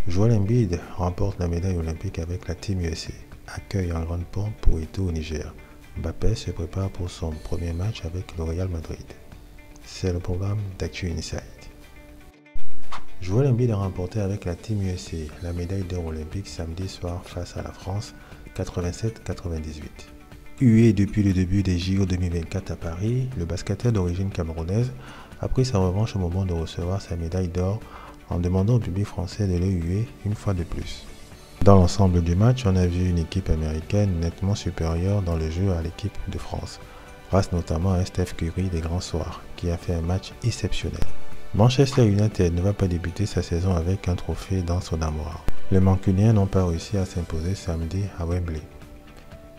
Joel Embiid remporte la médaille olympique avec la Team USA. Accueil en grande pompe pour Eto'o au Niger. Mbappé se prépare pour son premier match avec le Real Madrid. C'est le programme d'Actu Insight. Joel Embiid a remporté avec la Team USA la médaille d'or olympique samedi soir face à la France 87-98. Hué depuis le début des JO 2024 à Paris, le basketteur d'origine camerounaise a pris sa revanche au moment de recevoir sa médaille d'or en demandant au public français de le huer une fois de plus. Dans l'ensemble du match, on a vu une équipe américaine nettement supérieure dans le jeu à l'équipe de France, grâce notamment à Steph Curry des grands soirs, qui a fait un match exceptionnel. Manchester United ne va pas débuter sa saison avec un trophée dans son armoire. Les Mancuniens n'ont pas réussi à s'imposer samedi à Wembley.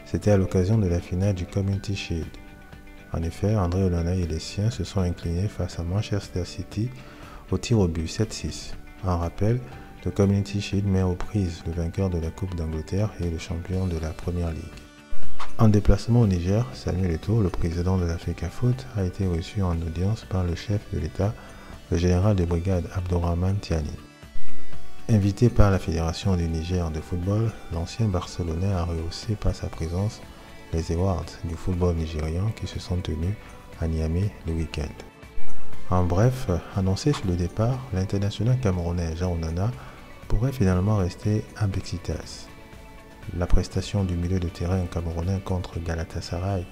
C'était à l'occasion de la finale du Community Shield. En effet, André Onana et les siens se sont inclinés face à Manchester City au tir au but 7-6. En rappel, le Community Shield met aux prises le vainqueur de la Coupe d'Angleterre et le champion de la Premier League. En déplacement au Niger, Samuel Eto'o, le président de l'Africa Foot, a été reçu en audience par le chef de l'État, le général de brigade Abdourahmane Tiani. Invité par la Fédération du Niger de football, l'ancien Barcelonais a rehaussé par sa présence les awards du football nigérian qui se sont tenus à Niamey le week-end. En bref, annoncé sur le départ, l'international camerounais Jean Onana pourrait finalement rester à Besiktas. La prestation du milieu de terrain camerounais contre Galatasaray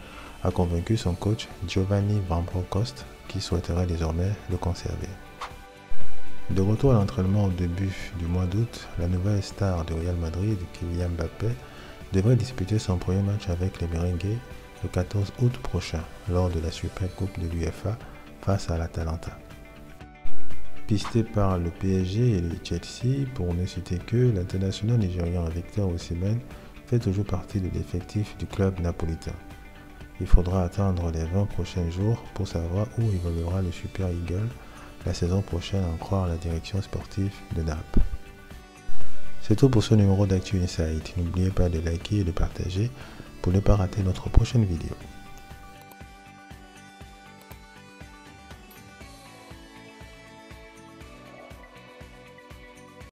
a convaincu son coach Giovanni Van Bronckhorst qui souhaiterait désormais le conserver. De retour à l'entraînement au début du mois d'août, la nouvelle star du Real Madrid, Kylian Mbappé, devrait disputer son premier match avec les Merengues le 14 août prochain lors de la Super Coupe de l'UEFA face à l'Atalanta. Pisté par le PSG et le Chelsea, pour ne citer que, l'international nigérian Victor Osimhen fait toujours partie de l'effectif du club napolitain. Il faudra attendre les 20 prochains jours pour savoir où évoluera le Super Eagle la saison prochaine, en croire la direction sportive de Naples. C'est tout pour ce numéro d'Actu Insight. N'oubliez pas de liker et de partager pour ne pas rater notre prochaine vidéo.